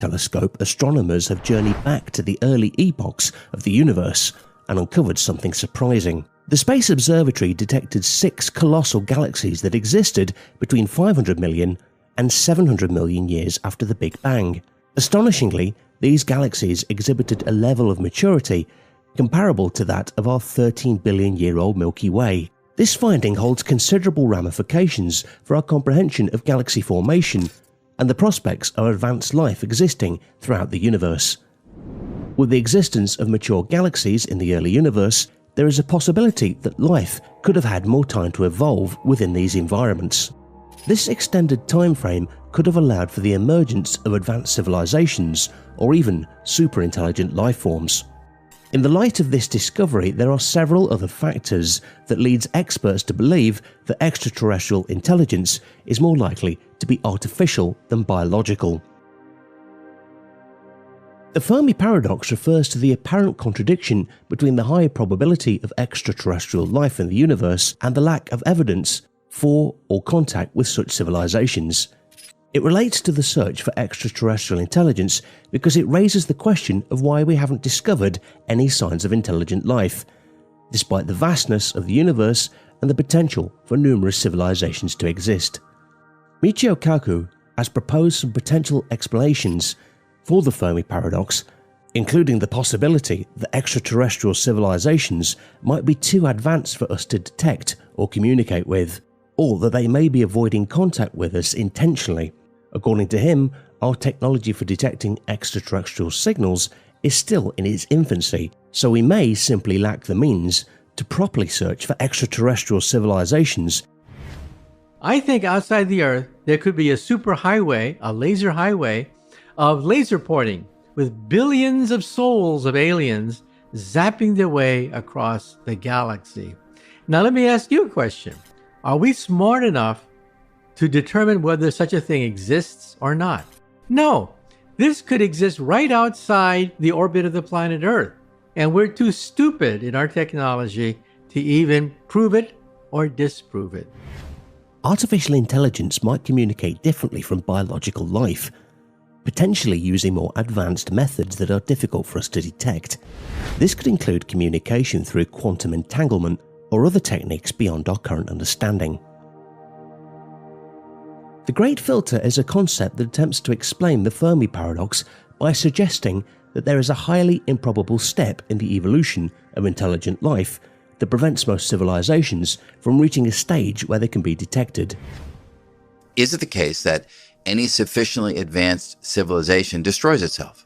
Telescope astronomers have journeyed back to the early epochs of the universe and uncovered something surprising. The Space Observatory detected 6 colossal galaxies that existed between 500 million and 700 million years after the Big Bang. Astonishingly, these galaxies exhibited a level of maturity comparable to that of our 13 billion-year-old Milky Way. This finding holds considerable ramifications for our comprehension of galaxy formation and the prospects of advanced life existing throughout the universe. With the existence of mature galaxies in the early universe, there is a possibility that life could have had more time to evolve within these environments. This extended time frame could have allowed for the emergence of advanced civilizations or even super-intelligent life forms. In the light of this discovery, there are several other factors that leads experts to believe that extraterrestrial intelligence is more likely to be artificial than biological. The Fermi paradox refers to the apparent contradiction between the high probability of extraterrestrial life in the universe and the lack of evidence for or contact with such civilizations. It relates to the search for extraterrestrial intelligence because it raises the question of why we haven't discovered any signs of intelligent life, despite the vastness of the universe and the potential for numerous civilizations to exist. Michio Kaku has proposed some potential explanations for the Fermi paradox, including the possibility that extraterrestrial civilizations might be too advanced for us to detect or communicate with, or that they may be avoiding contact with us intentionally. According to him, our technology for detecting extraterrestrial signals is still in its infancy, so we may simply lack the means to properly search for extraterrestrial civilizations. I think outside the Earth, there could be a superhighway, a laser highway, of laser porting with billions of souls of aliens zapping their way across the galaxy. Now let me ask you a question. Are we smart enough to determine whether such a thing exists or not? No. This could exist right outside the orbit of the planet Earth, and we're too stupid in our technology to even prove it or disprove it. Artificial intelligence might communicate differently from biological life, potentially using more advanced methods that are difficult for us to detect. This could include communication through quantum entanglement or other techniques beyond our current understanding. The Great Filter is a concept that attempts to explain the Fermi paradox by suggesting that there is a highly improbable step in the evolution of intelligent life that prevents most civilizations from reaching a stage where they can be detected. Is it the case that any sufficiently advanced civilization destroys itself?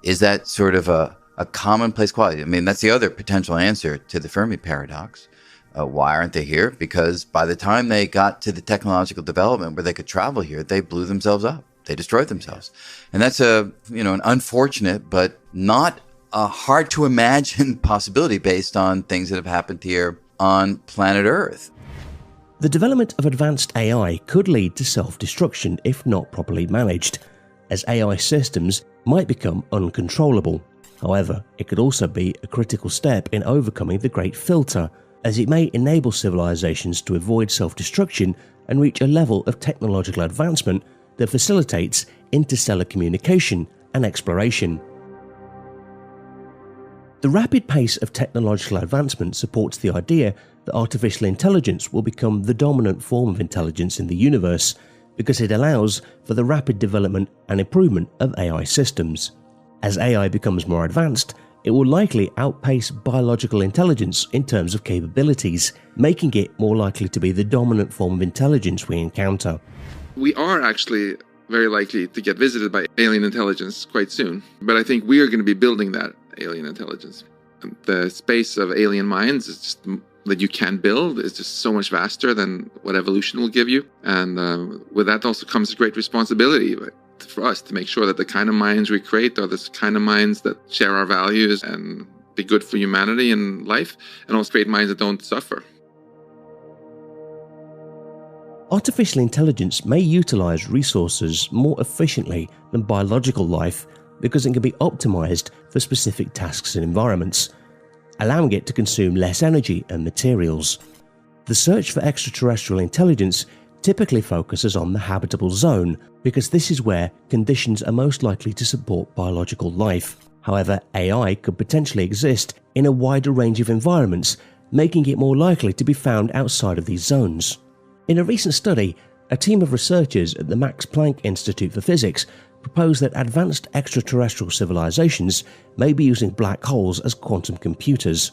Is that sort of a commonplace quality? I mean, that's the other potential answer to the Fermi paradox. Why aren't they here? Because by the time they got to the technological development where they could travel here, they blew themselves up. They destroyed themselves. And that's an unfortunate but not a hard to imagine possibility based on things that have happened here on planet Earth. The development of advanced AI could lead to self-destruction if not properly managed, as AI systems might become uncontrollable. However, it could also be a critical step in overcoming the Great Filter, as it may enable civilizations to avoid self-destruction and reach a level of technological advancement that facilitates interstellar communication and exploration. The rapid pace of technological advancement supports the idea that artificial intelligence will become the dominant form of intelligence in the universe because it allows for the rapid development and improvement of AI systems. As AI becomes more advanced, it will likely outpace biological intelligence in terms of capabilities, making it more likely to be the dominant form of intelligence we encounter. We are actually very likely to get visited by alien intelligence quite soon, but I think we are going to be building that alien intelligence. The space of alien minds is just that you can build is just so much vaster than what evolution will give you, and with that also comes a great responsibility for us to make sure that the kind of minds we create are the kind of minds that share our values and be good for humanity and life, and also create minds that don't suffer. Artificial intelligence may utilize resources more efficiently than biological life because it can be optimized for specific tasks and environments, allowing it to consume less energy and materials. The search for extraterrestrial intelligence typically focuses on the habitable zone because this is where conditions are most likely to support biological life. However, AI could potentially exist in a wider range of environments, making it more likely to be found outside of these zones. In a recent study, a team of researchers at the Max Planck Institute for Physics proposed that advanced extraterrestrial civilizations may be using black holes as quantum computers.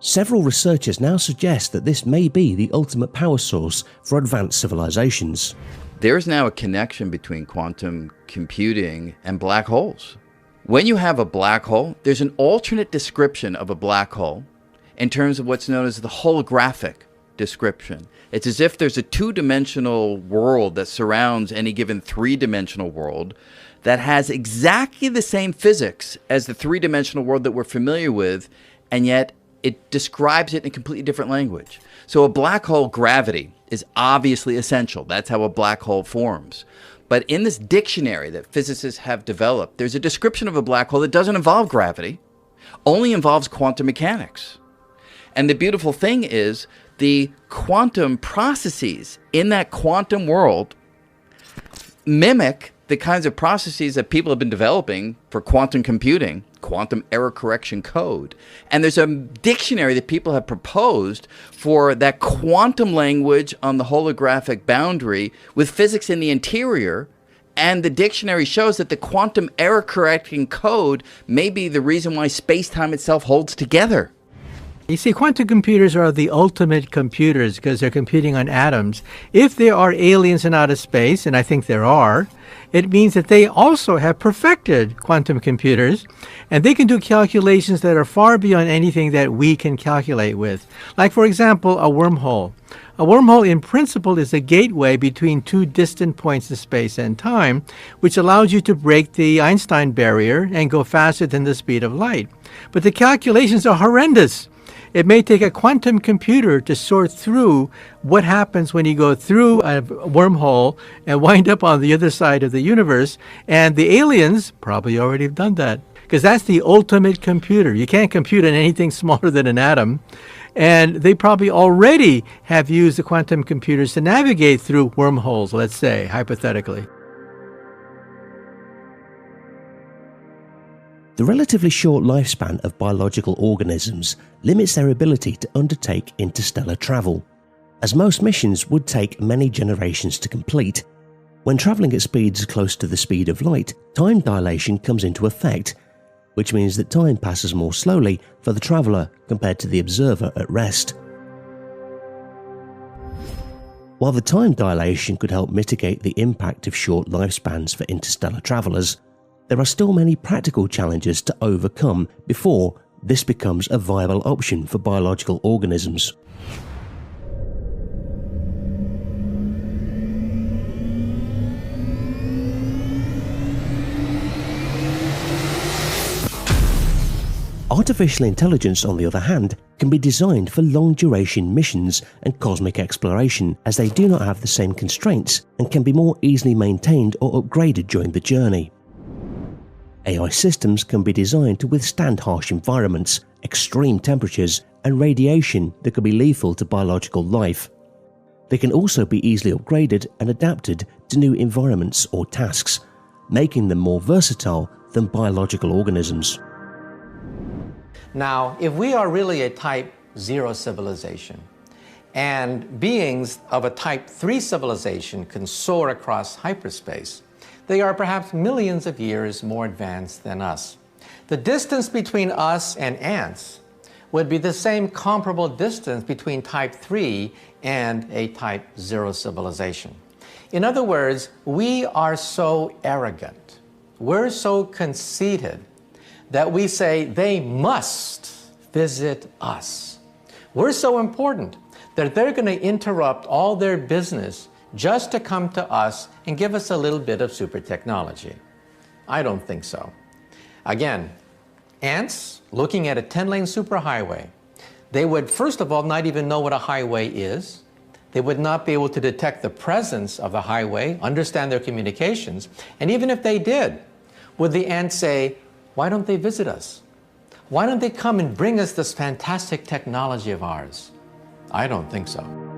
Several researchers now suggest that this may be the ultimate power source for advanced civilizations. There is now a connection between quantum computing and black holes. When you have a black hole, there's an alternate description of a black hole in terms of what's known as the holographic description. It's as if there's a two-dimensional world that surrounds any given three-dimensional world that has exactly the same physics as the three-dimensional world that we're familiar with, and yet it describes it in a completely different language. So a black hole gravity is obviously essential. That's how a black hole forms. But in this dictionary that physicists have developed, there's a description of a black hole that doesn't involve gravity, only involves quantum mechanics. And the beautiful thing is the quantum processes in that quantum world mimic the kinds of processes that people have been developing for quantum computing, quantum error correction code. And there's a dictionary that people have proposed for that quantum language on the holographic boundary with physics in the interior. And the dictionary shows that the quantum error correcting code may be the reason why space-time itself holds together. You see, quantum computers are the ultimate computers because they're computing on atoms. If there are aliens in outer space, and I think there are, it means that they also have perfected quantum computers, and they can do calculations that are far beyond anything that we can calculate with. Like, for example, a wormhole. A wormhole, in principle, is a gateway between two distant points in space and time, which allows you to break the Einstein barrier and go faster than the speed of light. But the calculations are horrendous. It may take a quantum computer to sort through what happens when you go through a wormhole and wind up on the other side of the universe. And the aliens probably already have done that because that's the ultimate computer. You can't compute on anything smaller than an atom. And they probably already have used the quantum computers to navigate through wormholes, let's say, hypothetically. The relatively short lifespan of biological organisms limits their ability to undertake interstellar travel, as most missions would take many generations to complete. When travelling at speeds close to the speed of light, time dilation comes into effect, which means that time passes more slowly for the traveller compared to the observer at rest. While the time dilation could help mitigate the impact of short lifespans for interstellar travellers, there are still many practical challenges to overcome before this becomes a viable option for biological organisms. Artificial intelligence, on the other hand, can be designed for long-duration missions and cosmic exploration, as they do not have the same constraints and can be more easily maintained or upgraded during the journey. AI systems can be designed to withstand harsh environments, extreme temperatures, and radiation that could be lethal to biological life. They can also be easily upgraded and adapted to new environments or tasks, making them more versatile than biological organisms. Now, if we are really a Type 0 civilization, and beings of a Type 3 civilization can soar across hyperspace, they are perhaps millions of years more advanced than us. The distance between us and ants would be the same comparable distance between Type 3 and a Type 0 civilization. In other words, we are so arrogant, we're so conceited, that we say they must visit us. We're so important that they're going to interrupt all their business just to come to us and give us a little bit of super technology. I don't think so. Again, ants looking at a 10-lane superhighway, they would first of all not even know what a highway is. They would not be able to detect the presence of the highway, understand their communications, and even if they did, would the ants say, why don't they visit us? Why don't they come and bring us this fantastic technology of ours? I don't think so.